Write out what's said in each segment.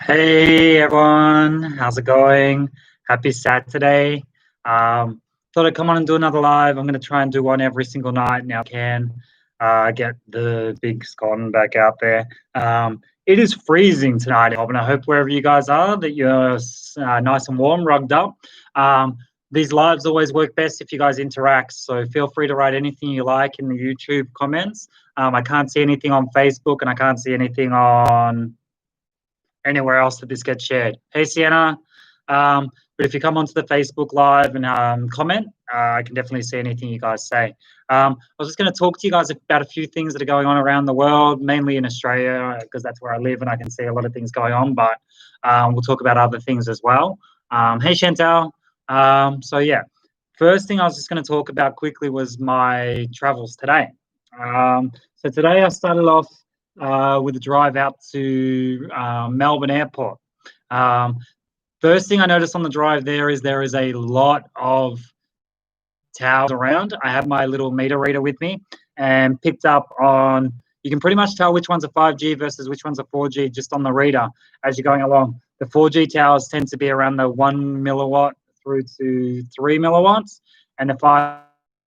Hey everyone, how's it going? Happy Saturday. Um, Thought I'd come on and do another live. I'm going to try and do one every single night now I can. Get the big scone back out there. It is freezing tonight in Melbourne. I hope wherever you guys are that you're nice and warm, rugged up. Um, these lives always work best if you guys interact, so feel free to write anything you like in the YouTube comments. I can't see anything on Facebook and I can't see anything on anywhere else that this gets shared. Hey, Sienna. But if you come onto the Facebook Live and comment, I can definitely see anything you guys say. I was just going to talk to you guys about a few things that are going on around the world, mainly in Australia, because that's where I live and I can see a lot of things going on, but we'll talk about other things as well. Hey, Chantal. Yeah, first thing I was just going to talk about quickly was my travels today. So today I started off with a drive out to Melbourne Airport. Um, First thing I noticed on the drive there is a lot of towers around. I have my little meter reader with me and picked up on, you can pretty much tell which one's a 5G versus which one's a 4G just on the reader as you're going along. The 4G towers tend to be around the 1 milliwatt through to 3 milliwatts, and the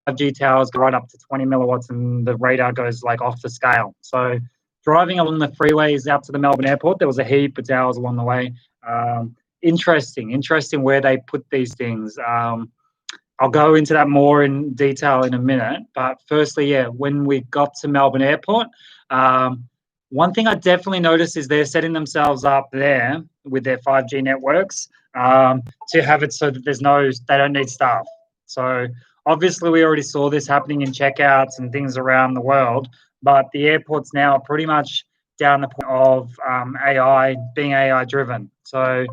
5G towers go right up to 20 milliwatts, and the radar goes like off the scale. So driving along the freeways out to the Melbourne airport, there was a heap of towers along the way. Interesting where they put these things. I'll go into that more in detail in a minute. But firstly, yeah, when we got to Melbourne Airport, one thing I definitely noticed is they're setting themselves up there with their 5G networks to have it so that they don't need staff. So obviously we already saw this happening in checkouts and things around the world, but the airports now are pretty much down the point of AI, being AI driven. So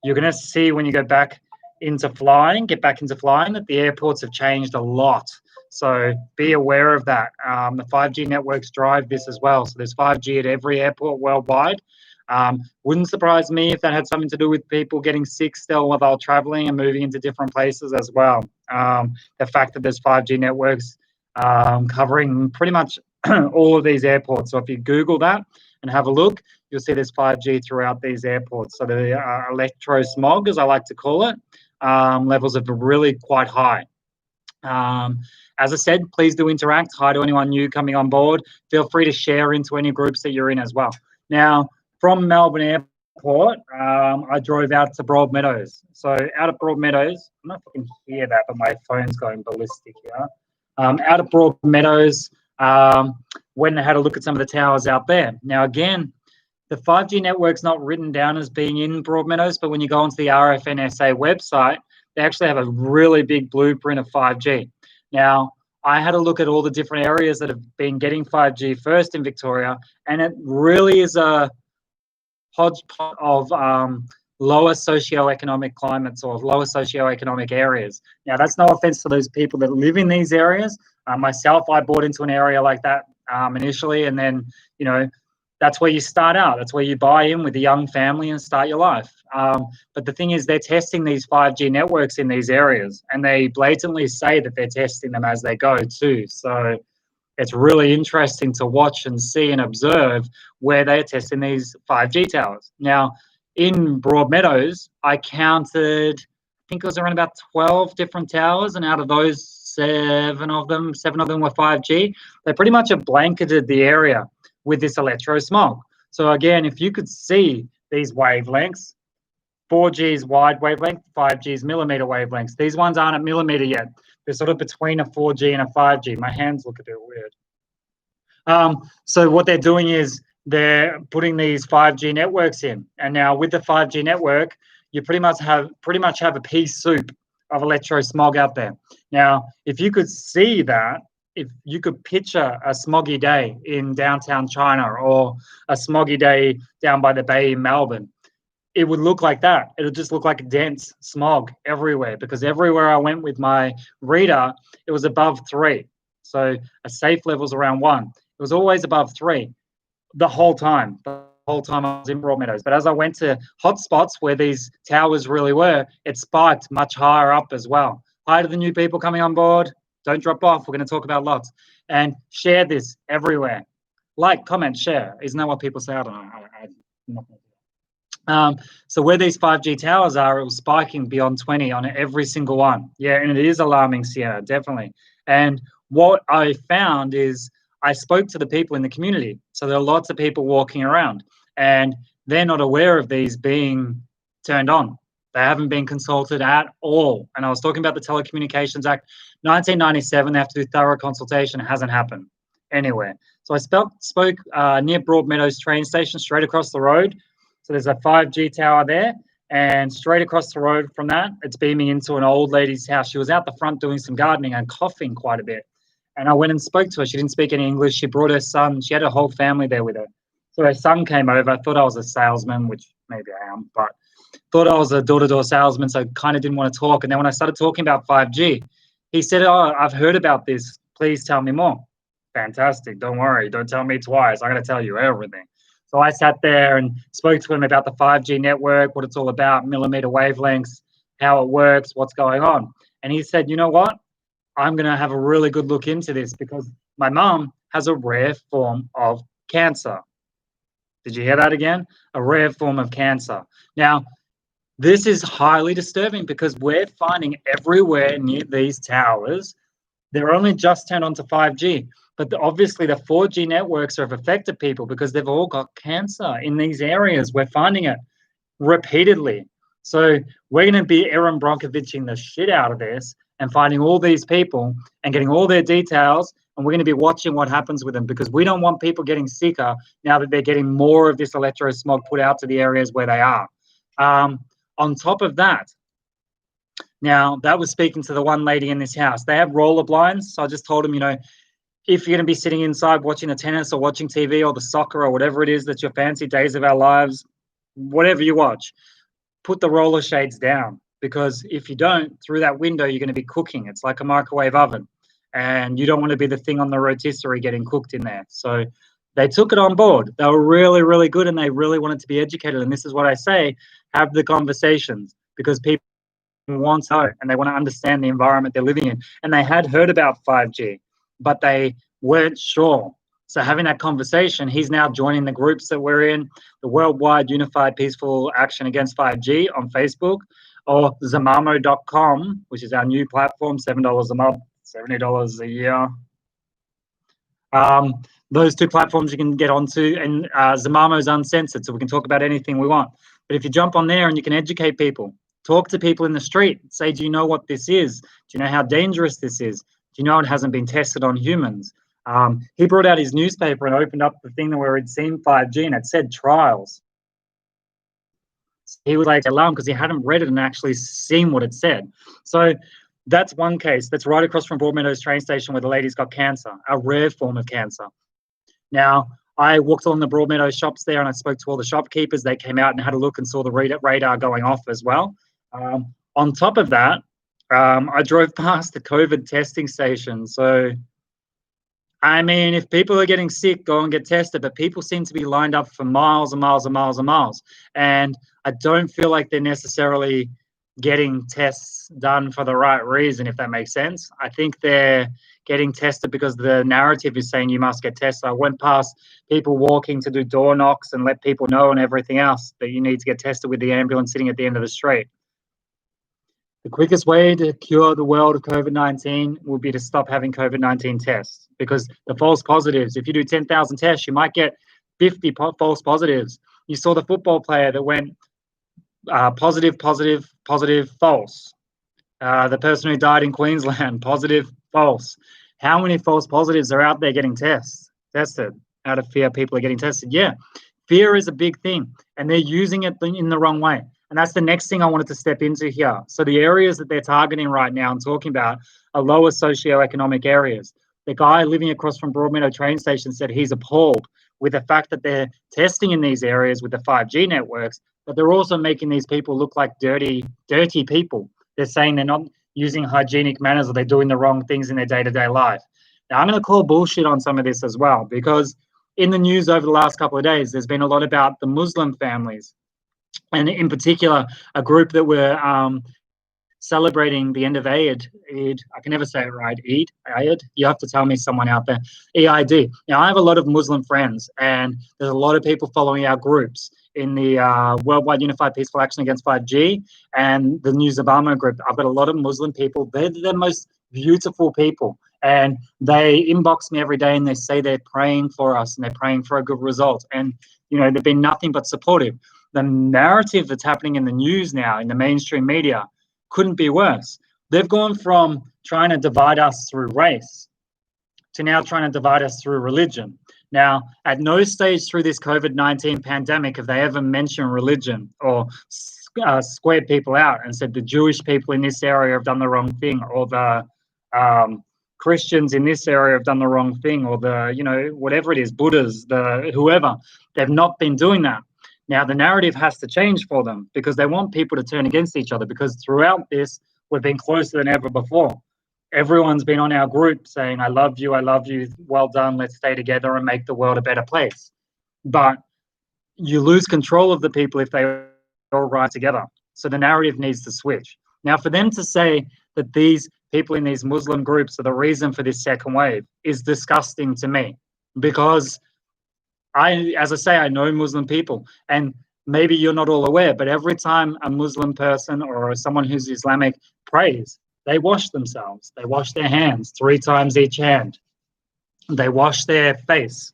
you're going to see when you get back into flying, that the airports have changed a lot. So be aware of that. The 5G networks drive this as well. So there's 5G at every airport worldwide. Wouldn't surprise me if that had something to do with people getting sick still while they're traveling and moving into different places as well. The fact that there's 5G networks covering pretty much all of these airports. So if you Google that and have a look, you'll see there's 5G throughout these airports. So the electro smog, as I like to call it, levels are really quite high. As I said, please do interact. Hi to anyone new coming on board. Feel free to share into any groups that you're in as well. Now, from Melbourne Airport, I drove out to Broadmeadows. So out of Broadmeadows, I'm not if you can hear that, but my phone's going ballistic here. Out of Broadmeadows, went and had a look at some of the towers out there. Now, again, the 5G network's not written down as being in Broadmeadows, but when you go onto the RFNSA website, they actually have a really big blueprint of 5G. Now, I had a look at all the different areas that have been getting 5G first in Victoria, and it really is a hodgepodge of lower socioeconomic climates or lower socioeconomic areas. Now, that's no offense to those people that live in these areas. Myself, I bought into an area like that initially, and then, that's where you start out. That's where you buy in with a young family and start your life. But the thing is, they're testing these 5G networks in these areas, and they blatantly say that they're testing them as they go too. So it's really interesting to watch and see and observe where they're testing these 5G towers. Now, in Broadmeadows, I counted, I think it was around about 12 different towers, and out of those, seven of them were 5G. They pretty much have blanketed the area with this electro smog. So again, if you could see these wavelengths, 4G is wide wavelength, 5G is millimeter wavelengths. These ones aren't at millimeter yet. They're sort of between a 4G and a 5G. My hands look a bit weird. So what they're doing is they're putting these 5G networks in. And now with the 5G network, you pretty much have a pea soup of electro smog out there. Now, if you could see that, if you could picture a smoggy day in downtown China or a smoggy day down by the bay in Melbourne, it would look like that. It would just look like dense smog everywhere, because everywhere I went with my reader, it was above 3. So a safe level's around 1. It was always above 3 the whole time I was in Broadmeadows. But as I went to hotspots where these towers really were, it spiked much higher up as well. Hi to the new people coming on board. Don't drop off. We're going to talk about lots. And share this everywhere. Like, comment, share. Isn't that what people say? I don't know. I'm not going to do So where these 5G towers are, it was spiking beyond 20 on every single one. Yeah, and it is alarming, Sienna, definitely. And what I found is I spoke to the people in the community. So there are lots of people walking around, and they're not aware of these being turned on. They haven't been consulted at all. And I was talking about the Telecommunications Act, 1997. They have to do thorough consultation. It hasn't happened anywhere. So I spoke near Broadmeadows train station, straight across the road. So there's a 5G tower there, and straight across the road from that, it's beaming into an old lady's house. She was out the front doing some gardening and coughing quite a bit. And I went and spoke to her. She didn't speak any English. She brought her son. She had her whole family there with her. So her son came over. I thought I was a salesman, which maybe I am, but thought I was a door-to-door salesman, so kind of didn't want to talk. And then when I started talking about 5G, he said, "Oh, I've heard about this. Please tell me more." Fantastic. Don't worry. Don't tell me twice. I'm going to tell you everything. So I sat there and spoke to him about the 5G network, what it's all about, millimeter wavelengths, how it works, what's going on. And he said, "You know what? I'm going to have a really good look into this because my mum has a rare form of cancer." Did you hear that again? A rare form of cancer. Now, this is highly disturbing because we're finding everywhere near these towers, they're only just turned on to 5G, but obviously the 4G networks have affected people because they've all got cancer in these areas. We're finding it repeatedly. So we're going to be Aaron Bronkoviching the shit out of this and finding all these people and getting all their details, and we're going to be watching what happens with them because we don't want people getting sicker now that they're getting more of this electrosmog put out to the areas where they are. On top of that, now that was speaking to the one lady in this house. They have roller blinds, so I just told them, if you're going to be sitting inside watching the tennis or watching TV or the soccer or whatever it is that's your fancy days of our lives, whatever you watch, put the roller shades down, because if you don't, through that window, you're going to be cooking. It's like a microwave oven, and you don't want to be the thing on the rotisserie getting cooked in there. So they took it on board. They were really, really good, and they really wanted to be educated. And this is what I say, have the conversations, because people want to know and they want to understand the environment they're living in. And they had heard about 5G, but they weren't sure. So having that conversation, he's now joining the groups that we're in, the Worldwide Unified Peaceful Action Against 5G on Facebook, or Zamamo.com, which is our new platform, $7 a month, $70 a year. Those two platforms you can get onto, and Zamamo's uncensored, so we can talk about anything we want. But if you jump on there and you can educate people, talk to people in the street, say, do you know what this is? Do you know how dangerous this is? Do you know it hasn't been tested on humans? He brought out his newspaper and opened up the thing where he'd seen 5G and it said trials. He was like alarmed because he hadn't read it and actually seen what it said. So that's one case. That's right across from Broadmeadows train station where the lady's got cancer, a rare form of cancer. Now, I walked on the Broadmeadows shops there and I spoke to all the shopkeepers. They came out and had a look and saw the radar going off as well. On top of that, I drove past the COVID testing station. So, I mean, if people are getting sick, go and get tested, but people seem to be lined up for miles and miles and miles and miles. And I don't feel like they're necessarily getting tests done for the right reason, if that makes sense. I think they're getting tested because the narrative is saying you must get tested. I went past people walking to do door knocks and let people know and everything else that you need to get tested with the ambulance sitting at the end of the street. The quickest way to cure the world of COVID-19 will be to stop having COVID-19 tests, because the false positives, if you do 10,000 tests, you might get 50 false positives. You saw the football player that went positive, positive, positive, false. The person who died in Queensland, positive, false. How many false positives are out there getting tested out of fear? People are getting tested. Yeah, fear is a big thing, and they're using it in the wrong way. And that's the next thing I wanted to step into here. So the areas that they're targeting right now and talking about are lower socioeconomic areas. The guy living across from Broadmeadow train station said he's appalled with the fact that they're testing in these areas with the 5G networks, but they're also making these people look like dirty people. They're saying they're not using hygienic manners or they're doing the wrong things in their day-to-day life. Now, I'm going to call bullshit on some of this as well, because in the news over the last couple of days, there's been a lot about the Muslim families, and in particular, a group that were celebrating the end of Eid. Eid, I can never say it right. Eid. You have to tell me, someone out there. EID. Now, I have a lot of Muslim friends, and there's a lot of people following our groups in the Worldwide Unified Peaceful Action Against 5G and the New Zabama group. I've got a lot of Muslim people. They're the most beautiful people, and they inbox me every day and they say they're praying for us and they're praying for a good result. And they've been nothing but supportive. The narrative that's happening in the news now, in the mainstream media, couldn't be worse. They've gone from trying to divide us through race to now trying to divide us through religion. Now, at no stage through this COVID-19 pandemic have they ever mentioned religion or squared people out and said the Jewish people in this area have done the wrong thing, or the Christians in this area have done the wrong thing, or the, whatever it is, Buddhas, the whoever. They've not been doing that. Now, the narrative has to change for them because they want people to turn against each other, because throughout this, we've been closer than ever before. Everyone's been on our group saying, I love you, well done, let's stay together and make the world a better place. But you lose control of the people if they all ride together. So the narrative needs to switch. Now, for them to say that these people in these Muslim groups are the reason for this second wave is disgusting to me, because as I say, I know Muslim people, and maybe you're not all aware, but every time a Muslim person or someone who's Islamic prays, they wash themselves. They wash their hands 3 times each hand. They wash their face.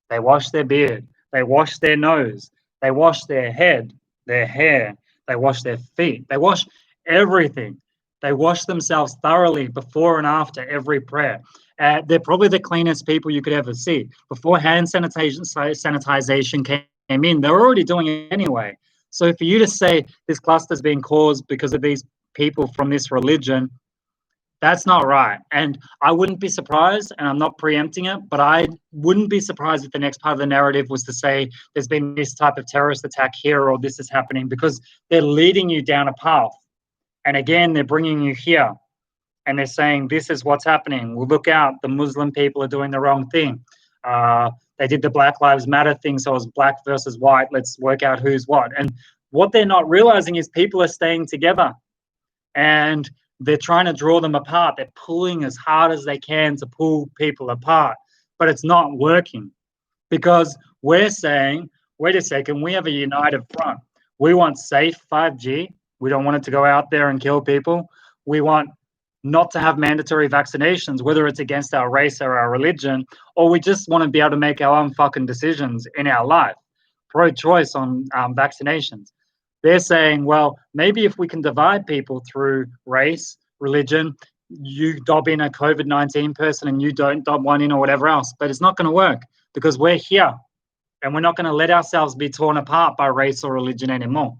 They wash their beard. They wash their nose. They wash their head, their hair. They wash their feet. They wash everything. They wash themselves thoroughly before and after every prayer. They're probably the cleanest people you could ever see. Before hand sanitization came in, they were already doing it anyway. So for you to say this cluster's being caused because of these people from this religion, that's not right. And I wouldn't be surprised, and I'm not preempting it, but I wouldn't be surprised if the next part of the narrative was to say there's been this type of terrorist attack here, or this is happening, because they're leading you down a path. And again, they're bringing you here and they're saying, this is what's happening. Well, look out, the Muslim people are doing the wrong thing. They did the Black Lives Matter thing, so it was black versus white. Let's work out who's what. And what they're not realizing is people are staying together and they're trying to draw them apart. They're pulling as hard as they can to pull people apart, but it's not working, because we're saying, wait a second, we have a united front. We want safe 5G. We don't want it to go out there and kill people. We want not to have mandatory vaccinations, whether it's against our race or our religion, or we just want to be able to make our own fucking decisions in our life. Pro-choice on vaccinations. They're saying, well, maybe if we can divide people through race, religion, you dob in a COVID-19 person and you don't dob one in, or whatever else, but it's not going to work, because we're here and we're not going to let ourselves be torn apart by race or religion anymore.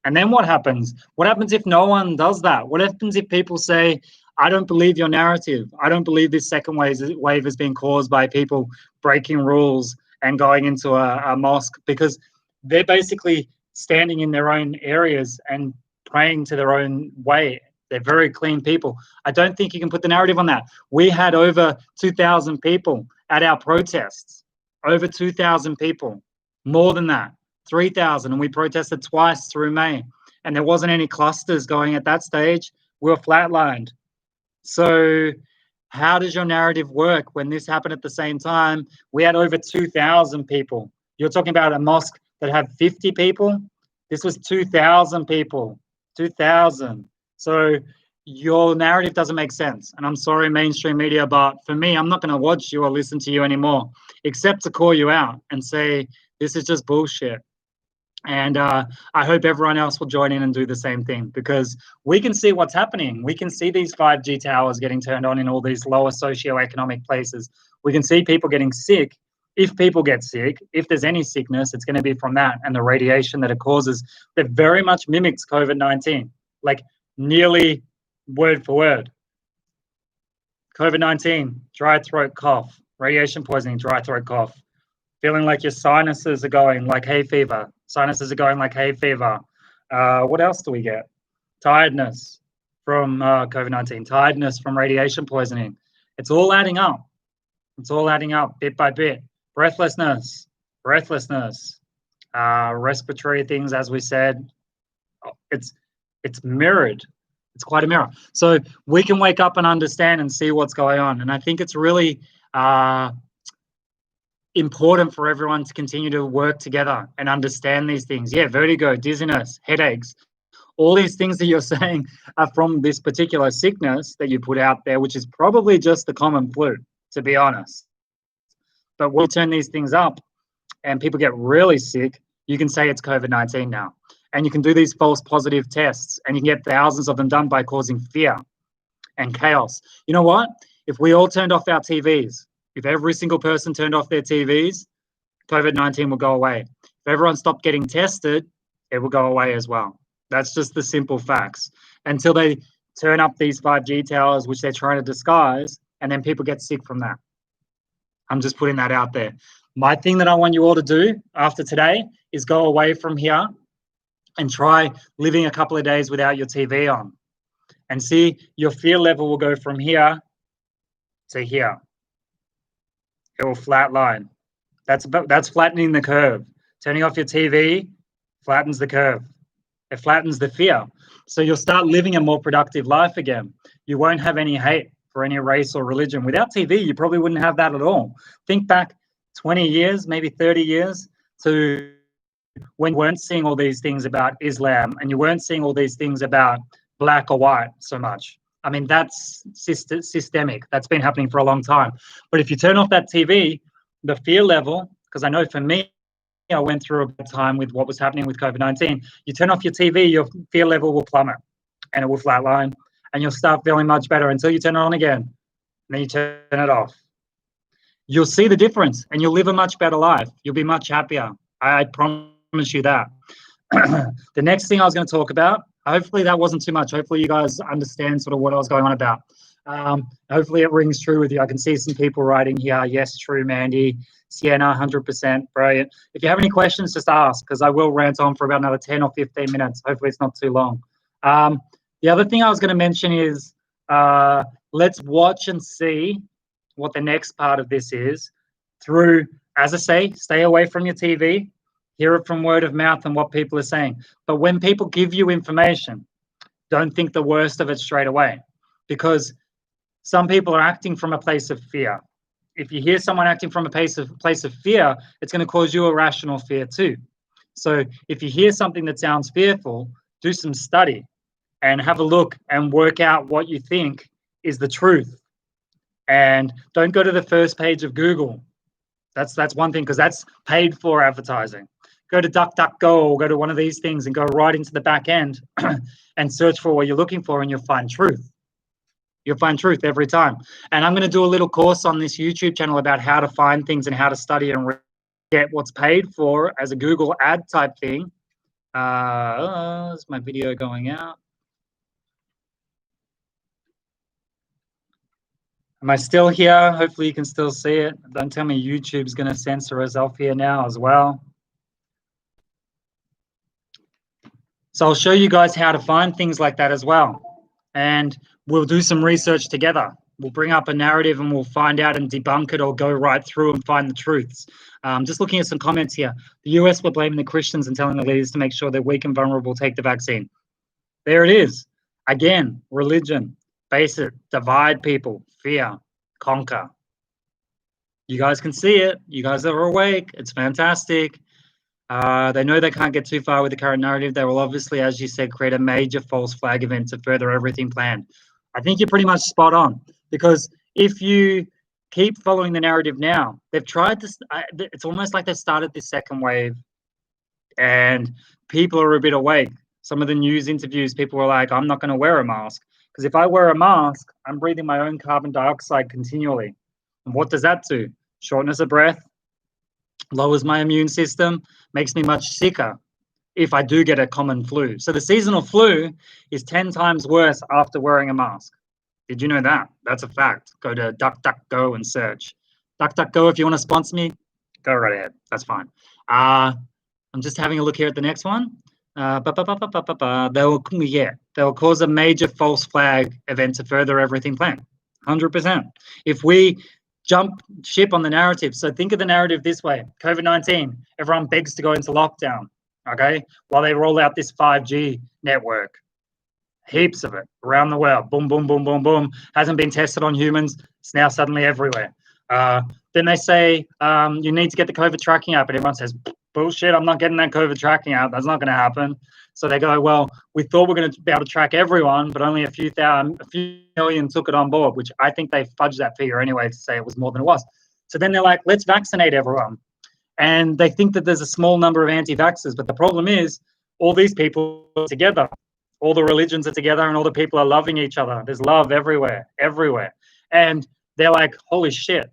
And then what happens? What happens if no one does that? What happens if people say, I don't believe your narrative. I don't believe this second wave has been caused by people breaking rules and going into a mosque, because they're basically standing in their own areas and praying to their own way. They're very clean people. I don't think you can put the narrative on that. We had over 2,000 people at our protests. Over 2,000 people. More than that. 3,000, and we protested twice through May, and there wasn't any clusters going at that stage. We were flatlined. So how does your narrative work when this happened at the same time? We had over 2,000 people. You're talking about a mosque that had 50 people. This was 2,000 people. 2,000. So your narrative doesn't make sense. And I'm sorry, mainstream media, but for me, I'm not going to watch you or listen to you anymore, except to call you out and say, this is just bullshit. And I hope everyone else will join in and do the same thing, because we can see what's happening. We can see these 5G towers getting turned on in all these lower socioeconomic places. We can see people getting sick. If people get sick, if there's any sickness, it's going to be from that and the radiation that it causes that very much mimics COVID-19, like nearly word for word. COVID-19, dry throat cough, radiation poisoning, dry throat cough. Feeling like your sinuses are going like hay fever. Sinuses are going like hay fever. What else do we get? Tiredness from COVID-19. Tiredness from radiation poisoning. It's all adding up. It's all adding up bit by bit. Breathlessness. Respiratory things, as we said. It's mirrored. It's quite a mirror. So we can wake up and understand and see what's going on. And I think it's really important for everyone to continue to work together and understand these things. Yeah, vertigo, dizziness, headaches, all these things that you're saying are from this particular sickness that you put out there, which is probably just the common flu, to be honest. But when you turn these things up and people get really sick, you can say it's COVID-19 now. And you can do these false positive tests and you can get thousands of them done by causing fear and chaos. You know what? If we all turned off our TVs, if every single person turned off their TVs, COVID-19 will go away. If everyone stopped getting tested, it will go away as well. That's just the simple facts. Until they turn up these 5G towers, which they're trying to disguise, and then people get sick from that. I'm just putting that out there. My thing that I want you all to do after today is go away from here and try living a couple of days without your TV on. And see, your fear level will go from here to here. It will flatline. That's flattening the curve. Turning off your TV flattens the curve. It flattens the fear. So you'll start living a more productive life again. You won't have any hate for any race or religion. Without TV, you probably wouldn't have that at all. Think back 20 years, maybe 30 years to when you weren't seeing all these things about Islam and you weren't seeing all these things about black or white so much. I mean, that's systemic. That's been happening for a long time. But if you turn off that TV, the fear level, because I know for me, I went through a bad time with what was happening with COVID-19. You turn off your TV, your fear level will plummet and it will flatline and you'll start feeling much better until you turn it on again. And then you turn it off. You'll see the difference and you'll live a much better life. You'll be much happier. I promise you that. The next thing I was going to talk about, hopefully that wasn't too much. Hopefully you guys understand sort of what I was going on about. Hopefully it rings true with you. I can see some people writing here. Yes, true, Mandy. Sienna, 100%. Brilliant. If you have any questions, just ask, because I will rant on for about another 10 or 15 minutes. Hopefully it's not too long. The other thing I was going to mention is let's watch and see what the next part of this is through, as I say, stay away from your TV, hear it from word of mouth and what people are saying. But when people give you information, don't think the worst of it straight away, because some people are acting from a place of fear. If you hear someone acting from a place of fear, it's going to cause you irrational fear too. So if you hear something that sounds fearful, do some study and have a look and work out what you think is the truth. And don't go to the first page of Google. That's one thing, because that's paid for advertising. Go to DuckDuckGo or go to one of these things and go right into the back end and search for what you're looking for, and you'll find truth. You'll find truth every time. And I'm going to do a little course on this YouTube channel about how to find things and how to study and get what's paid for as a Google ad type thing. Is my video going out? Am I still here? Hopefully you can still see it. Don't tell me YouTube's going to censor us off here now as well. So I'll show you guys how to find things like that as well. And we'll do some research together. We'll bring up a narrative and we'll find out and debunk it or go right through and find the truths. Just looking at some comments here. The US were blaming the Christians and telling the leaders to make sure they're weak and vulnerable take the vaccine. There it is. Again, religion. Base it. Divide people. Fear. Conquer. You guys can see it. You guys are awake. It's fantastic. They know they can't get too far with the current narrative. They will obviously, as you said, create a major false flag event to further everything planned. I think you're pretty much spot on, because if you keep following the narrative now, they've tried this. It's almost like they've started this second wave and people are a bit awake. Some of the news interviews, people were like, I'm not going to wear a mask, because if I wear a mask, I'm breathing my own carbon dioxide continually. And what does that do? Shortness of breath, lowers my immune system, makes me much sicker if I do get a common flu. So the seasonal flu is 10 times worse after wearing a mask. Did you know that? That's a fact. Go to DuckDuckGo and search. DuckDuckGo, if you want to sponsor me, go right ahead. That's fine. I'm just having a look here at the next one. They'll cause a major false flag event to further everything planned. 100%. If we jump ship on the narrative. So think of the narrative this way. COVID-19, everyone begs to go into lockdown, okay, while they roll out this 5G network. heaps of it around the world. Boom, boom, boom, boom, boom. Hasn't been tested on humans. It's now suddenly everywhere. Then they say you need to get the COVID tracking app, and everyone says, bullshit, I'm not getting that COVID tracking app. That's not going to happen. So they go, well, we thought we're going to be able to track everyone, but only a few million took it on board, which I think they fudged that figure anyway to say it was more than it was. So then they're like, let's vaccinate everyone. And they think that there's a small number of anti-vaxxers, but the problem is all these people are together. All the religions are together and all the people are loving each other. There's love everywhere, everywhere. And they're like, holy shit,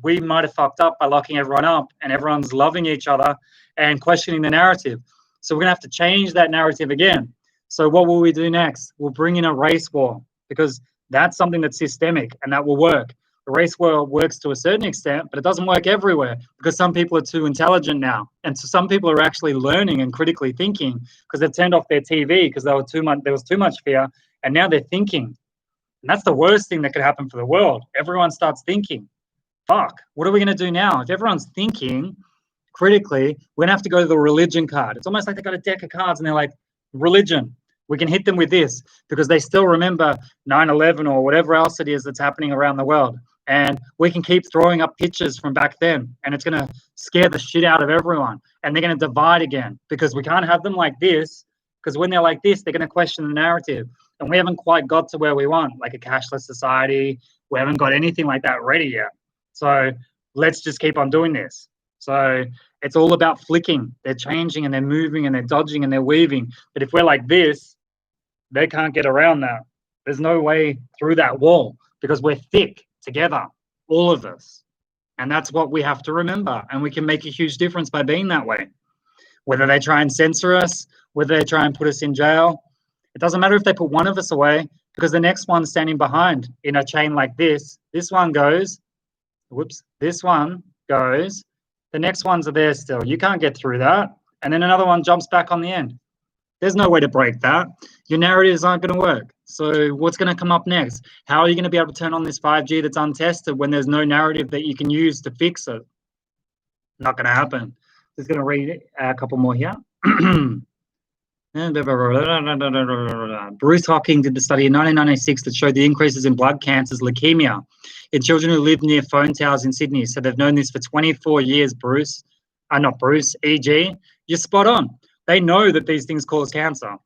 we might have fucked up by locking everyone up, and everyone's loving each other and questioning the narrative. So we're going to have to change that narrative again. So what will we do next? We'll bring in a race war, because that's something that's systemic and that will work. The race war works to a certain extent, but it doesn't work everywhere, because some people are too intelligent now. And so some people are actually learning and critically thinking because they've turned off their TV because there was too much fear, and now they're thinking. And that's the worst thing that could happen for the world. Everyone starts thinking. Fuck, what are we going to do now? If everyone's thinking critically, we're going to have to go to the religion card. It's almost like they got a deck of cards and they're like, religion, we can hit them with this, because they still remember 9/11 or whatever else it is that's happening around the world. And we can keep throwing up pictures from back then, and it's going to scare the shit out of everyone. And they're going to divide again, because we can't have them like this, because when they're like this, they're going to question the narrative. And we haven't quite got to where we want, like a cashless society. We haven't got anything like that ready yet. So let's just keep on doing this. So it's all about flicking. They're changing and they're moving and they're dodging and they're weaving. But if we're like this, they can't get around that. There's no way through that wall, because we're thick together, all of us. And that's what we have to remember. And we can make a huge difference by being that way. Whether they try and censor us, whether they try and put us in jail, it doesn't matter if they put one of us away, because the next one standing behind in a chain like this one goes, whoops, this one goes, the next ones are there still. You can't get through that. And then another one jumps back on the end. There's no way to break that. Your narratives aren't going to work. So what's going to come up next? How are you going to be able to turn on this 5G that's untested when there's no narrative that you can use to fix it? Not going to happen. Just going to read a couple more here. Bruce Hocking did the study in 1996 that showed the increases in blood cancers, leukemia, in children who live near phone towers in Sydney. So they've known this for 24 years, Bruce. Not Bruce, EG. You're spot on. They know that these things cause cancer.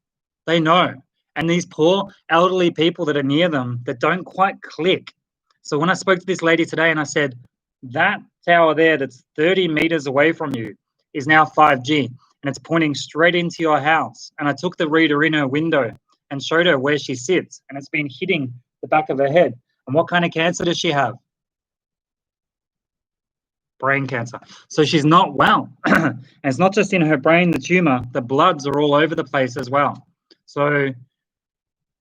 They know. And these poor elderly people that are near them that don't quite click. So when I spoke to this lady today and I said, that tower there that's 30 meters away from you is now 5G. And it's pointing straight into your house. And I took the reader in her window and showed her where she sits, and it's been hitting the back of her head. And what kind of cancer does she have? Brain cancer. So she's not well. And it's not just in her brain, the tumor, the bloods are all over the place as well. So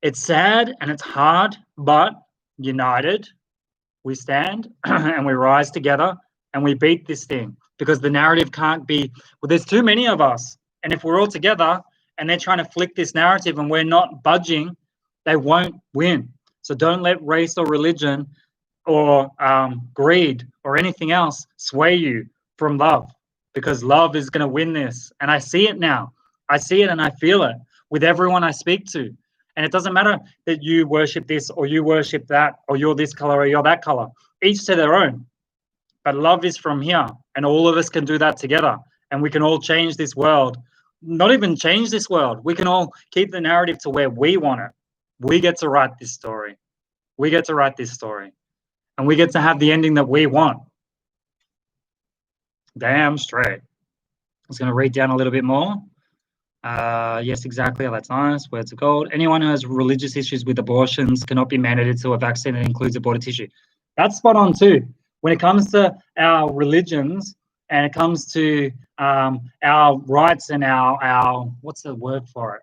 it's sad and it's hard, but united, we stand and we rise together and we beat this thing. Because the narrative can't be, well, there's too many of us. And if we're all together and they're trying to flick this narrative and we're not budging, they won't win. So don't let race or religion or greed or anything else sway you from love, because love is going to win this. And I see it now. I see it and I feel it with everyone I speak to. And it doesn't matter that you worship this or you worship that or you're this color or you're that color. Each to their own. But love is from here, and all of us can do that together, and we can all change this world. Not even change this world. We can all keep the narrative to where we want it. We get to write this story. We get to write this story, and we get to have the ending that we want. Damn straight. I was going to read down a little bit more. Yes, exactly. That's nice. Words of gold. Anyone who has religious issues with abortions cannot be mandated to a vaccine that includes aborted tissue. That's spot on too. When it comes to our religions and it comes to our rights and our what's the word for it?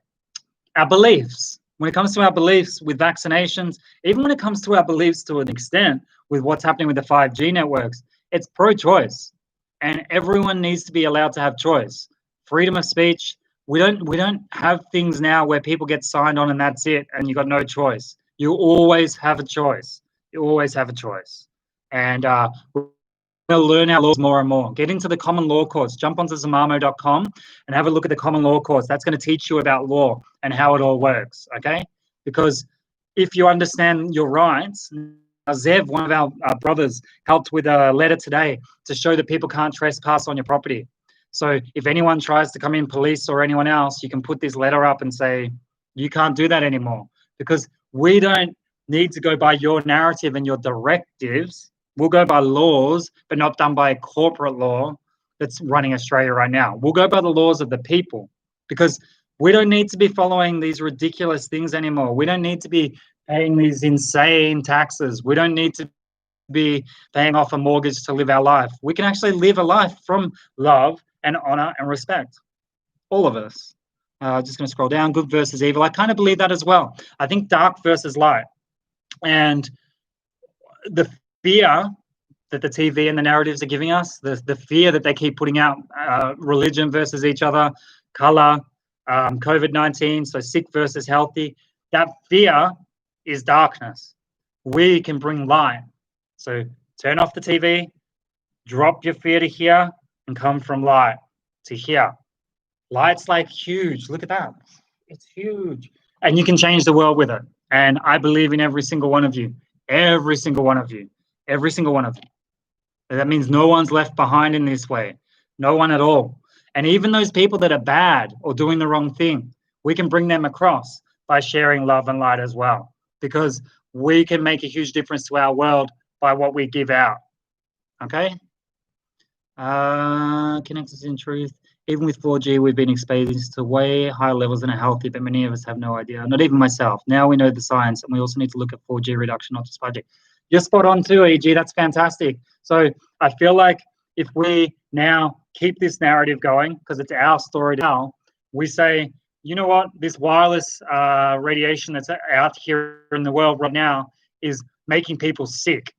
Our beliefs. When it comes to our beliefs with vaccinations, even when it comes to our beliefs to an extent with what's happening with the 5G networks, it's pro-choice. And everyone needs to be allowed to have choice. Freedom of speech. We don't have things now where people get signed on and that's it and you got no choice. You always have a choice. You always have a choice. And we're going to learn our laws more and more. Get into the common law course. Jump onto zamamo.com and have a look at the common law course. That's going to teach you about law and how it all works, okay? because if you understand your rights, Zev, one of our brothers, helped with a letter today to show that people can't trespass on your property. So if anyone tries to come in, police or anyone else, you can put this letter up and say, you can't do that anymore, because we don't need to go by your narrative and your directives. We'll go by laws, but not done by a corporate law that's running Australia right now. We'll go by the laws of the people, because we don't need to be following these ridiculous things anymore. We don't need to be paying these insane taxes. We don't need to be paying off a mortgage to live our life. We can actually live a life from love and honor and respect. All of us. Just going to scroll down. Good versus evil. I kind of believe that as well. I think dark versus light. And the fear that the TV and the narratives are giving us, the fear that they keep putting out, religion versus each other, color, COVID-19, so sick versus healthy, that fear is darkness. We can bring light. So turn off the TV, drop your fear to here, and come from light to here. Light's like huge. Look at that. It's huge. And you can change the world with it. And I believe in every single one of you. Every single one of you. Every single one of you. That means no one's left behind in this way. No one at all. And even those people that are bad or doing the wrong thing, we can bring them across by sharing love and light as well. Because we can make a huge difference to our world by what we give out. Okay? Connected in truth. Even with 4G, we've been exposed to way higher levels than are healthy, but many of us have no idea. Not even myself. Now we know the science, and we also need to look at 4G reduction, not just 5G. You're spot on too, EG. That's fantastic. So I feel like if we now keep this narrative going, because it's our story to tell, we say, you know what, this wireless radiation that's out here in the world right now is making people sick.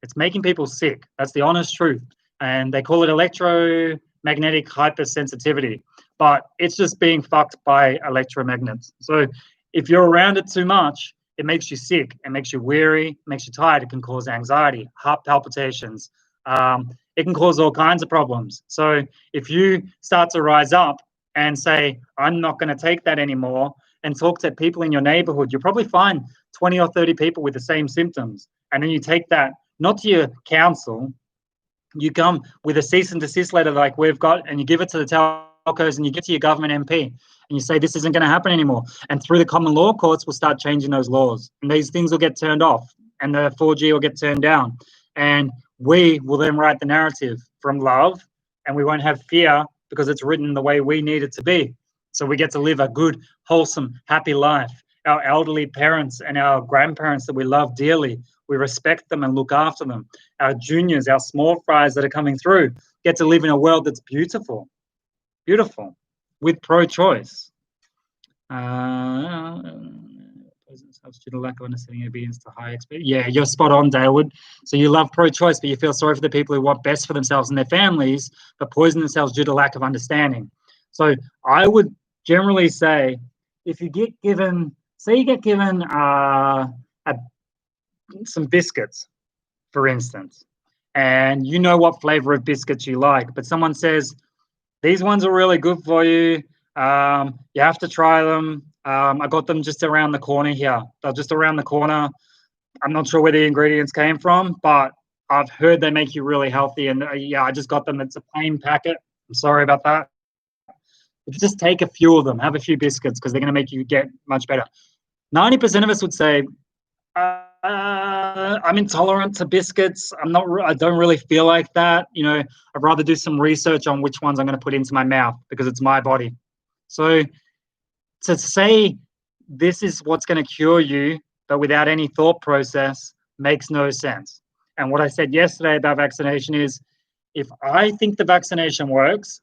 It's making people sick. That's the honest truth. And they call it electromagnetic hypersensitivity, but it's just being fucked by electromagnets. So if you're around it too much, it makes you sick, it makes you weary, makes you tired. It can cause anxiety, heart palpitations. It can cause all kinds of problems. So if you start to rise up and say, I'm not going to take that anymore, and talk to people in your neighborhood, you'll probably find 20 or 30 people with the same symptoms. And then you take that, not to your council, you come with a cease and desist letter like we've got, and you give it to the telcos, and you get to your government MP, and you say this isn't going to happen anymore. And through the common law courts, we'll start changing those laws, and these things will get turned off, and the 4G will get turned down, and we will then write the narrative from love, and we won't have fear because it's written the way we need it to be. So we get to live a good, wholesome, happy life. Our elderly parents and our grandparents that we love dearly, we respect them and look after them. Our juniors, our small fries that are coming through, get to live in a world that's beautiful, beautiful, with pro-choice. Due to lack of understanding obedience to high expectations. Yeah, you're spot on, Dalewood. So you love pro-choice, but you feel sorry for the people who want best for themselves and their families, but poison themselves due to lack of understanding. So I would generally say, if you get given, say you get given some biscuits, for instance, and you know what flavor of biscuits you like, but someone says, these ones are really good for you. You have to try them. I got them just around the corner here. They're just around the corner. I'm not sure where the ingredients came from, but I've heard they make you really healthy. And yeah, I just got them. It's a plain packet. I'm sorry about that. But just take a few of them. Have a few biscuits because they're going to make you get much better. 90% of us would say, I'm intolerant to biscuits. I don't really feel like that. You know, I'd rather do some research on which ones I'm going to put into my mouth because it's my body. So to say this is what's going to cure you, but without any thought process, makes no sense. And what I said yesterday about vaccination is, if I think the vaccination works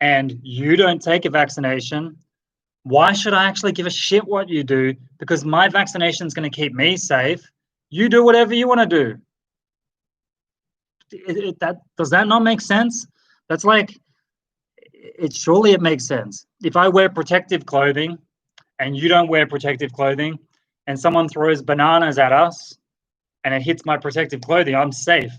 and you don't take a vaccination, why should I actually give a shit what you do? Because my vaccination is going to keep me safe. You do whatever you want to do. Does that not make sense? That's like, surely it makes sense. If I wear protective clothing and you don't wear protective clothing and someone throws bananas at us and it hits my protective clothing, I'm safe.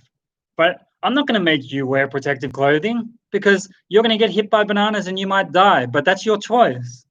But I'm not going to make you wear protective clothing because you're going to get hit by bananas and you might die. But that's your choice.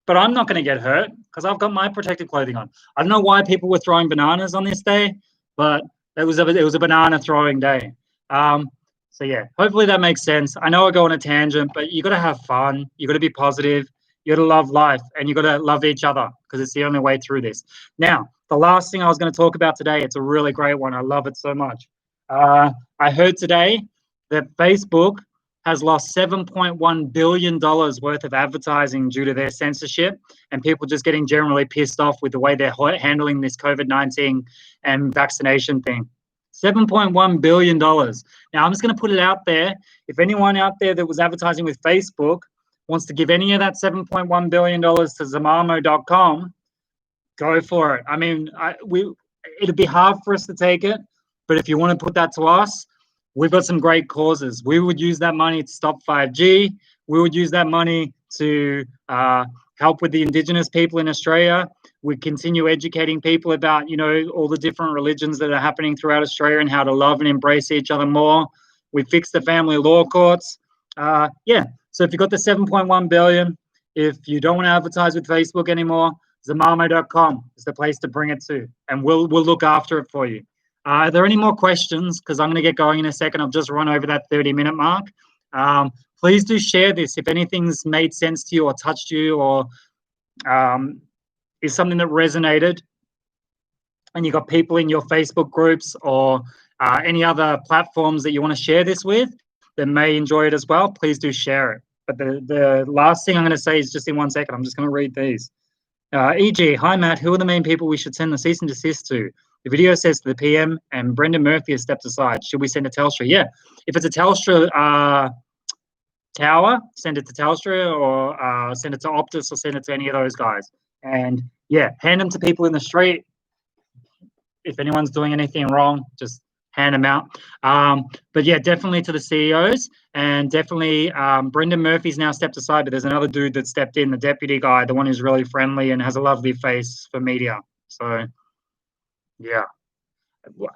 but I'm not going to get hurt because I've got my protective clothing on. I don't know why people were throwing bananas on this day, but it was a banana throwing day. So yeah, hopefully that makes sense. I know I go on a tangent, but you got to have fun. You got to be positive. You got to love life, and you got to love each other because it's the only way through this. Now, the last thing I was going to talk about today, it's a really great one. I love it so much. I heard today that Facebook has lost $7.1 billion worth of advertising due to their censorship and people just getting generally pissed off with the way they're handling this COVID-19 and vaccination thing. $7.1 billion. Now, I'm just going to put it out there. If anyone out there that was advertising with Facebook wants to give any of that $7.1 billion to Zamamo.com, go for it. I mean, it'd be hard for us to take it, but if you want to put that to us, we've got some great causes. We would use that money to stop 5G. We would use that money to help with the Indigenous people in Australia. We continue educating people about, all the different religions that are happening throughout Australia and how to love and embrace each other more. We fix the family law courts. So if you've got the 7.1 billion, if you don't want to advertise with Facebook anymore, Zamamo.com is the place to bring it to, and we'll look after it for you. Are there any more questions? Because I'm going to get going in a second. I've just run over that 30-minute mark. Please do share this if anything's made sense to you or touched you or is something that resonated and you've got people in your Facebook groups or any other platforms that you want to share this with that may enjoy it as well. Please do share it. But the last thing I'm going to say is just in 1 second. I'm just going to read these. E.g., hi Matt, who are the main people we should send the cease and desist to? The video says to the PM and Brendan Murphy has stepped aside. Should we send a Telstra? Yeah. If it's a Telstra tower, send it to Telstra or send it to Optus or send it to any of those guys. And yeah, hand them to people in the street. If anyone's doing anything wrong, just hand them out. But yeah, definitely to the CEOs and definitely Brendan Murphy's now stepped aside, but there's another dude that stepped in, the deputy guy, the one who's really friendly and has a lovely face for media. So yeah.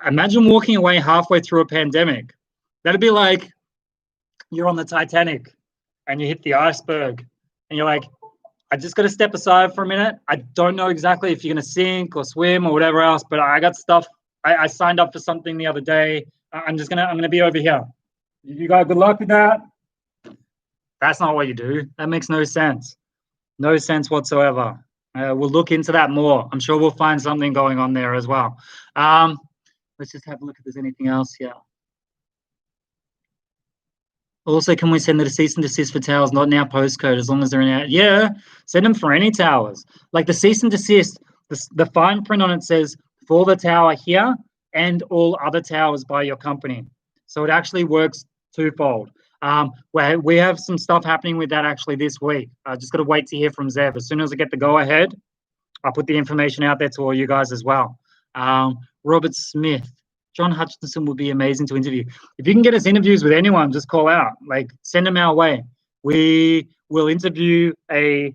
Imagine walking away halfway through a pandemic. That'd be like you're on the Titanic and you hit the iceberg and you're like, I just got to step aside for a minute. I don't know exactly if you're going to sink or swim or whatever else, but I got stuff. I signed up for something the other day. I'm going to be over here. You got good luck with that? That's not what you do. That makes no sense. No sense whatsoever. We'll look into that more. I'm sure we'll find something going on there as well. Let's just have a look if there's anything else here. Also, can we send the cease and desist for towers, not in our postcode, as long as they're in our... Yeah, send them for any towers. Like the cease and desist, the fine print on it says for the tower here and all other towers by your company. So it actually works twofold. Where we have some stuff happening with that actually this week. I just got to wait to hear from Zev. As soon as I get the go-ahead, I'll put the information out there to all you guys as well. Robert Smith. John Hutchinson would be amazing to interview. If you can get us interviews with anyone, just call out. Like, send them our way. We will interview a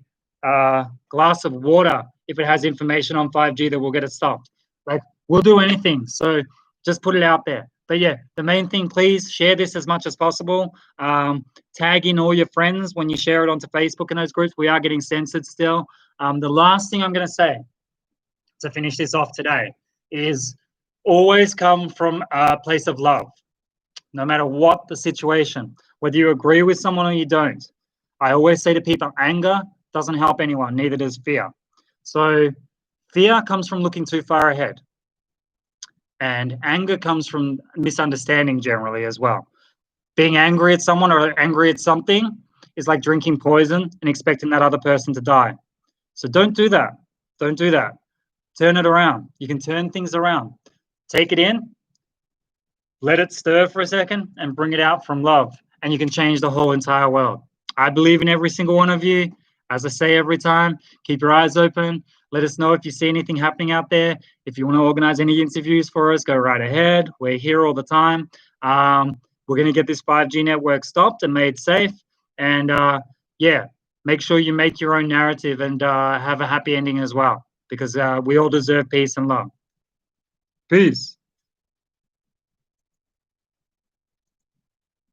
glass of water if it has information on 5G that will get it stopped. Like, we'll do anything. So just put it out there. But yeah, the main thing, please share this as much as possible. Tag in all your friends when you share it onto Facebook and those groups. We are getting censored still. The last thing I'm going to say to finish this off today is always come from a place of love, no matter what the situation, whether you agree with someone or you don't. I always say to people, anger doesn't help anyone, neither does fear. So fear comes from looking too far ahead. And anger comes from misunderstanding generally as well. Being angry at someone or angry at something is like drinking poison and expecting that other person to die. So don't do that. Don't do that. Turn it around. You can turn things around. Take it in, let it stir for a second, and bring it out from love. And you can change the whole entire world. I believe in every single one of you. As I say every time, keep your eyes open. Let us know if you see anything happening out there. If you want to organize any interviews for us, go right ahead. We're here all the time. We're going to get this 5G network stopped and made safe. And yeah, make sure you make your own narrative and have a happy ending as well, because we all deserve peace and love. Peace.